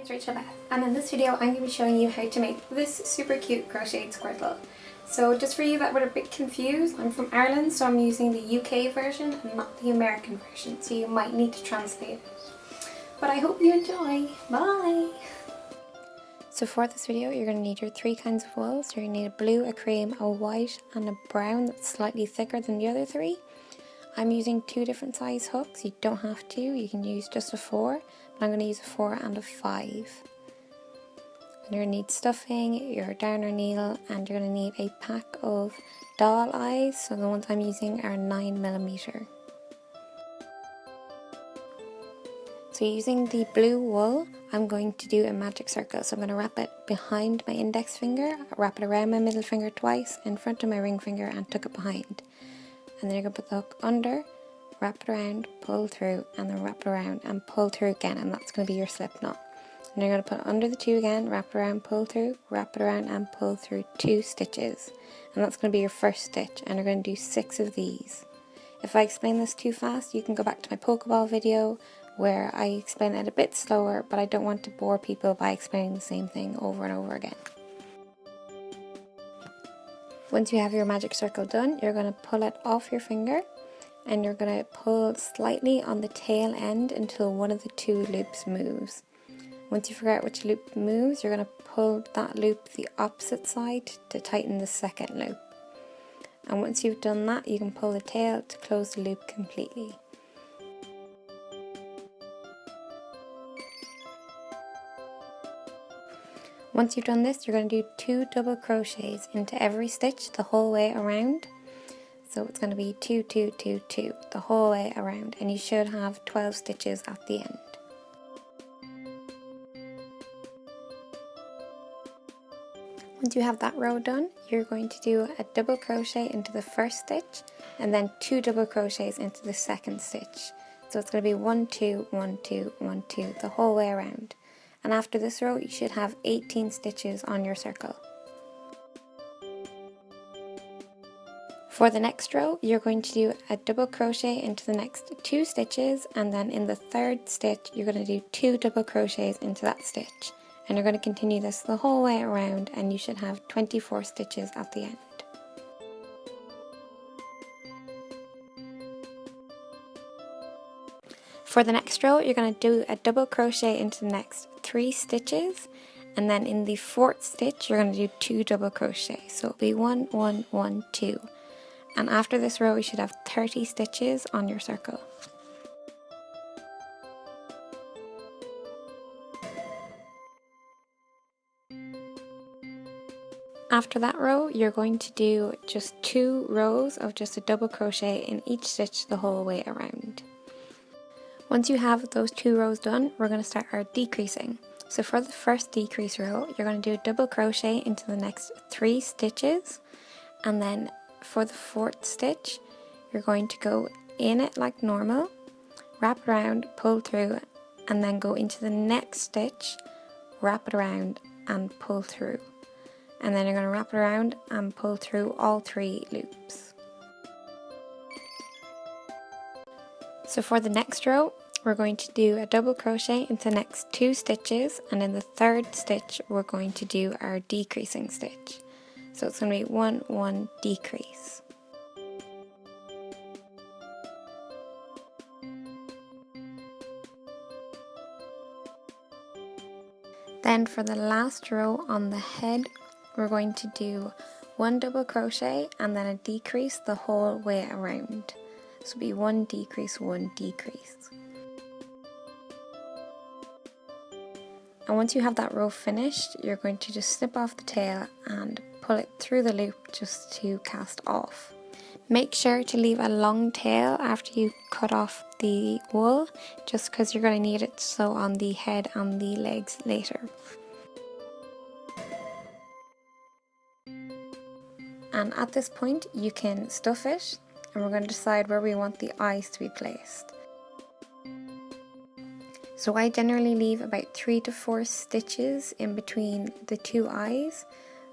It's Rachelbeth, and in this video I'm going to be showing you how to make this super cute crocheted squirtle. So just for you that were a bit confused, I'm from Ireland, so I'm using the UK version and not the American version, so you might need to translate it. But I hope you enjoy. Bye! So for this video you're going to need your three kinds of wool. So you're going to need a blue, a cream, a white and a brown that's slightly thicker than the other three. I'm using two different size hooks. You don't have to, you can use just a 4, but I'm going to use a 4 and a 5. And you're going to need stuffing, your downer needle, and you're going to need a pack of doll eyes. So the ones I'm using are 9mm. So using the blue wool, I'm going to do a magic circle. So I'm going to wrap it behind my index finger, wrap it around my middle finger twice, in front of my ring finger, and tuck it behind. And then you're going to put the hook under, wrap it around, pull through, and then wrap it around and pull through again, and that's going to be your slip knot. And you're going to put it under the 2 again, wrap it around, pull through, wrap it around and pull through 2 stitches. And that's going to be your first stitch, and you're going to do 6 of these. If I explain this too fast, you can go back to my Pokeball video where I explain it a bit slower, but I don't want to bore people by explaining the same thing over and over again. Once you have your magic circle done, you're going to pull it off your finger and you're going to pull slightly on the tail end until one of the 2 loops moves. Once you figure out which loop moves, you're going to pull that loop the opposite side to tighten the second loop. And once you've done that, you can pull the tail to close the loop completely. Once you've done this, you're going to do 2 double crochets into every stitch the whole way around. So it's going to be 2, 2, 2, 2 the whole way around, and you should have 12 stitches at the end. Once you have that row done, you're going to do a double crochet into the first stitch and then 2 double crochets into the second stitch. So it's going to be 1, 2, 1, 2, 1, 2 the whole way around. And after this row, you should have 18 stitches on your circle. For the next row, you're going to do a double crochet into the next 2 stitches, and then in the third stitch, you're going to do 2 double crochets into that stitch. And you're going to continue this the whole way around, and you should have 24 stitches at the end. For the next row, you're going to do a double crochet into the next 3 stitches, and then in the 4th stitch you're going to do 2 double crochets. So it'll be 1, 1, 1, 2. And after this row you should have 30 stitches on your circle. After that row, you're going to do just 2 rows of just a double crochet in each stitch the whole way around. Once you have those 2 rows done, we're going to start our decreasing. So for the first decrease row, you're going to do a double crochet into the next 3 stitches, and then for the 4th stitch, you're going to go in it like normal, wrap it around, pull through, and then go into the next stitch, wrap it around and pull through. And then you're going to wrap it around and pull through all 3 loops. So for the next row, we're going to do a double crochet into the next 2 stitches, and in the 3rd stitch we're going to do our decreasing stitch. So it's going to be 1, 1, decrease. Then for the last row on the head, we're going to do 1 double crochet and then a decrease the whole way around. So it'll be 1 decrease, 1 decrease. And once you have that row finished, you're going to just snip off the tail and pull it through the loop just to cast off. Make sure to leave a long tail after you cut off the wool, just because you're going to need it to sew on the head and the legs later. And at this point you can stuff it, and we're going to decide where we want the eyes to be placed. So I generally leave about 3 to 4 stitches in between the 2 eyes,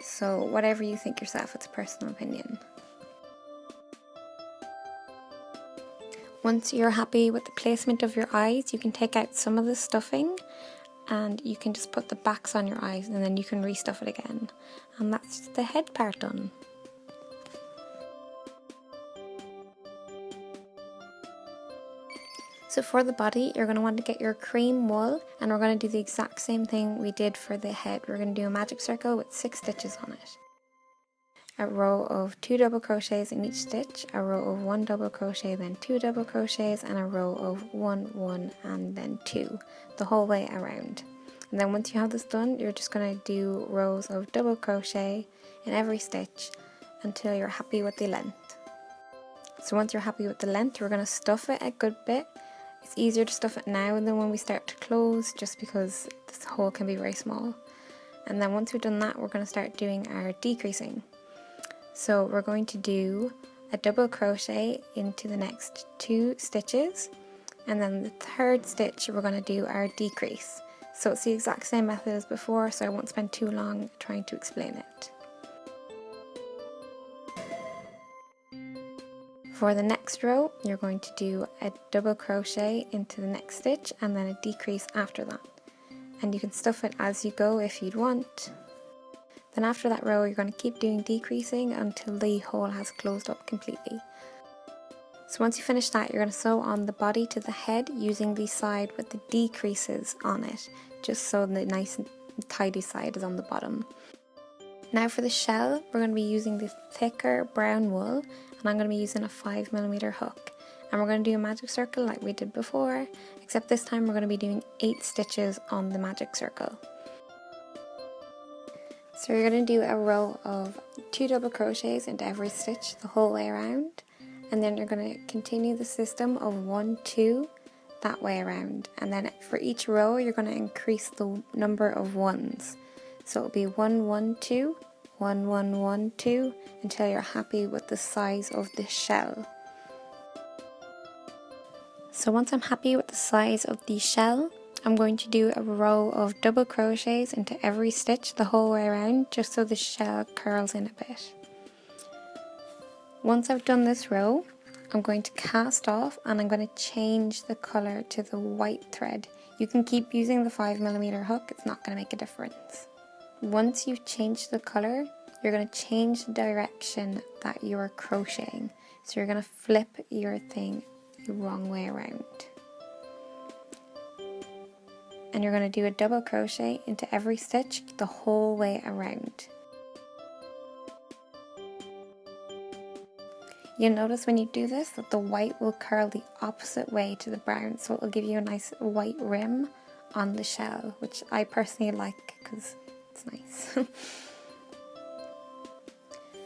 so whatever you think yourself, it's a personal opinion. Once you're happy with the placement of your eyes, you can take out some of the stuffing and you can just put the backs on your eyes and then you can restuff it again. And that's the head part done. So for the body, you're going to want to get your cream wool, and we're going to do the exact same thing we did for the head. We're going to do a magic circle with 6 stitches on it. A row of 2 double crochets in each stitch, a row of 1 double crochet, then 2 double crochets, and a row of 1, 1, and then 2, the whole way around. And then once you have this done, you're just going to do rows of double crochet in every stitch until you're happy with the length. So once you're happy with the length, we're going to stuff it a good bit. It's easier to stuff it now than when we start to close, just because this hole can be very small. And then once we've done that, we're going to start doing our decreasing. So we're going to do a double crochet into the next 2 stitches, and then the 3rd stitch we're going to do our decrease. So it's the exact same method as before, so I won't spend too long trying to explain it. For the next row, you're going to do a double crochet into the next stitch and then a decrease after that. And you can stuff it as you go if you'd want. Then after that row, you're going to keep doing decreasing until the hole has closed up completely. So once you finish that, you're going to sew on the body to the head using the side with the decreases on it, just so the nice and tidy side is on the bottom. Now for the shell, we're going to be using the thicker brown wool, and I'm going to be using a 5mm hook. And we're going to do a magic circle like we did before, except this time we're going to be doing 8 stitches on the magic circle. So you're going to do a row of 2 double crochets into every stitch the whole way around, and then you're going to continue the system of 1, 2 that way around, and then for each row you're going to increase the number of ones. So it'll be 1, 1, 2, 1, 1, 1, 2 until you're happy with the size of the shell. So once I'm happy with the size of the shell, I'm going to do a row of double crochets into every stitch the whole way around, just so the shell curls in a bit. Once I've done this row, I'm going to cast off and I'm going to change the colour to the white thread. You can keep using the 5mm hook, it's not going to make a difference. Once you've changed the colour, you're going to change the direction that you're crocheting. So you're going to flip your thing the wrong way around. And you're going to do a double crochet into every stitch the whole way around. You'll notice when you do this that the white will curl the opposite way to the brown, so it will give you a nice white rim on the shell, which I personally like because it's nice.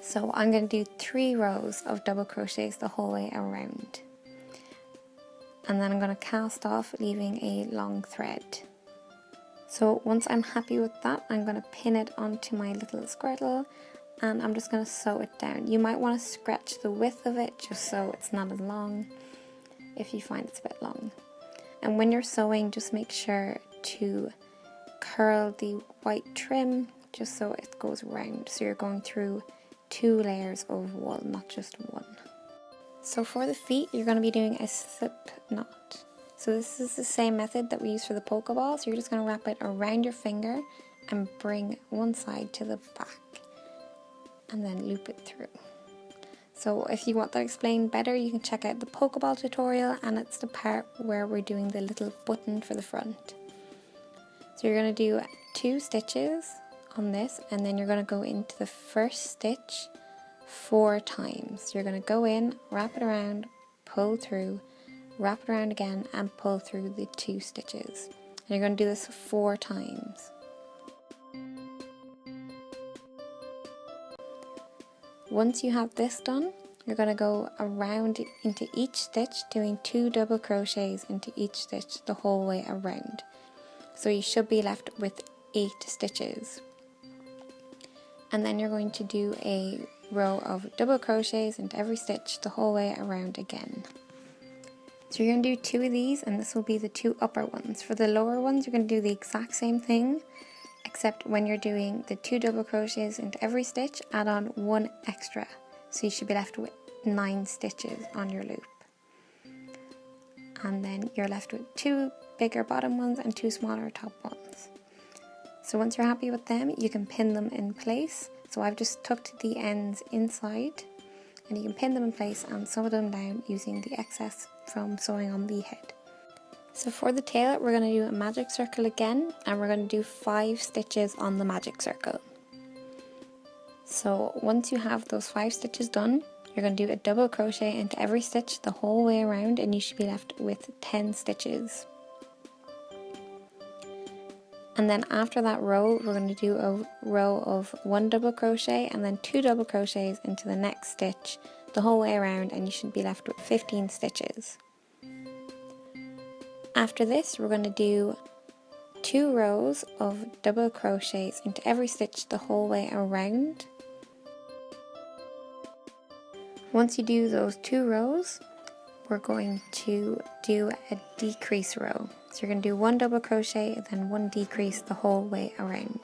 So I'm going to do 3 rows of double crochets the whole way around. And then I'm going to cast off, leaving a long thread. So once I'm happy with that, I'm going to pin it onto my little squirtle, and I'm just going to sew it down. You might want to scratch the width of it just so it's not as long if you find it's a bit long. And when you're sewing, just make sure to curl the white trim just so it goes round. So you're going through 2 layers of wool, not just 1. So for the feet, you're going to be doing a slip knot. So this is the same method that we use for the Pokeball. So you're just going to wrap it around your finger and bring one side to the back and then loop it through. So if you want that explained better, you can check out the Pokeball tutorial, and it's the part where we're doing the little button for the front. So you're going to do 2 stitches on this, and then you're going to go into the first stitch 4 times. So you're going to go in, wrap it around, pull through, wrap it around again and pull through the 2 stitches. And you're going to do this 4 times. Once you have this done, you're going to go around into each stitch, doing 2 double crochets into each stitch the whole way around. So you should be left with 8 stitches. And then you're going to do a row of double crochets into every stitch the whole way around again. So you're going to do 2 of these, and this will be the 2 upper ones. For the lower ones, you're going to do the exact same thing, except when you're doing the 2 double crochets into every stitch, add on 1 extra. So you should be left with 9 stitches on your loop. And then you're left with 2 bigger bottom ones and 2 smaller top ones. So once you're happy with them, you can pin them in place. So I've just tucked the ends inside, and you can pin them in place and sew them down using the excess from sewing on the head. So for the tail, we're going to do a magic circle again, and we're going to do 5 stitches on the magic circle. So once you have those 5 stitches done, you're going to do a double crochet into every stitch the whole way around, and you should be left with 10 stitches. And then after that row, we're going to do a row of 1 double crochet and then 2 double crochets into the next stitch the whole way around, and you should be left with 15 stitches. After this, we're going to do 2 rows of double crochets into every stitch the whole way around. Once you do those 2 rows, we're going to do a decrease row. So you're going to do 1 double crochet and then 1 decrease the whole way around.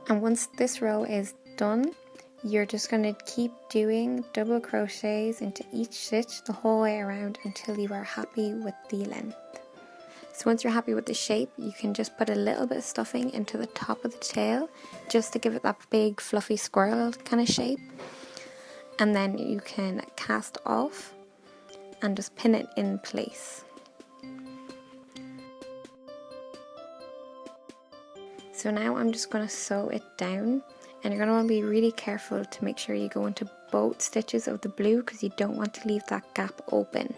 And once this row is done, you're just going to keep doing double crochets into each stitch the whole way around until you are happy with the length. So once you're happy with the shape, you can just put a little bit of stuffing into the top of the tail just to give it that big fluffy squirrel kind of shape. And then you can cast off and just pin it in place. So now I'm just going to sew it down, and you're going to want to be really careful to make sure you go into both stitches of the blue because you don't want to leave that gap open.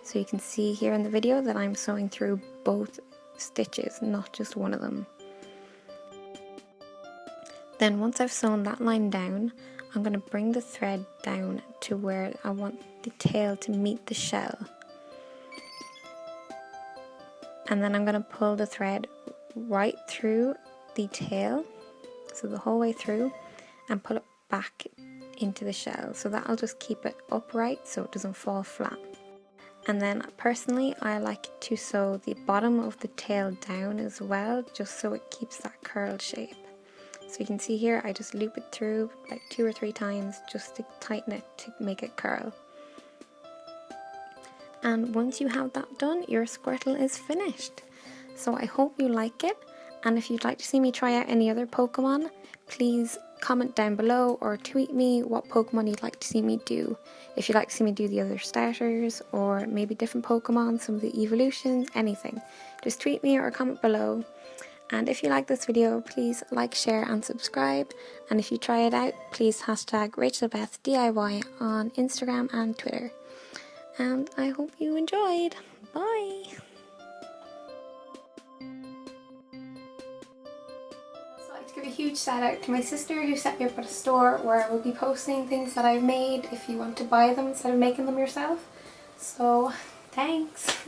So you can see here in the video that I'm sewing through both stitches, not just one of them. Then once I've sewn that line down, I'm going to bring the thread down to where I want the tail to meet the shell. And then I'm going to pull the thread right through the tail, so the whole way through, and pull it back into the shell. So that'll just keep it upright so it doesn't fall flat. And then personally, I like to sew the bottom of the tail down as well, just so it keeps that curl shape. So you can see here, I just loop it through like 2 or 3 times just to tighten it to make it curl. And once you have that done, your Squirtle is finished. So I hope you like it, and if you'd like to see me try out any other Pokemon, please comment down below or tweet me what Pokemon you'd like to see me do. If you'd like to see me do the other starters or maybe different Pokemon, some of the evolutions, anything, just tweet me or comment below. And if you like this video, please like, share and subscribe. And if you try it out, please hashtag rachelbeth_DIY on Instagram and Twitter. And I hope you enjoyed. Bye! So I'd like to give a huge shout out to my sister who set me up at a store where I will be posting things that I've made if you want to buy them instead of making them yourself. So thanks!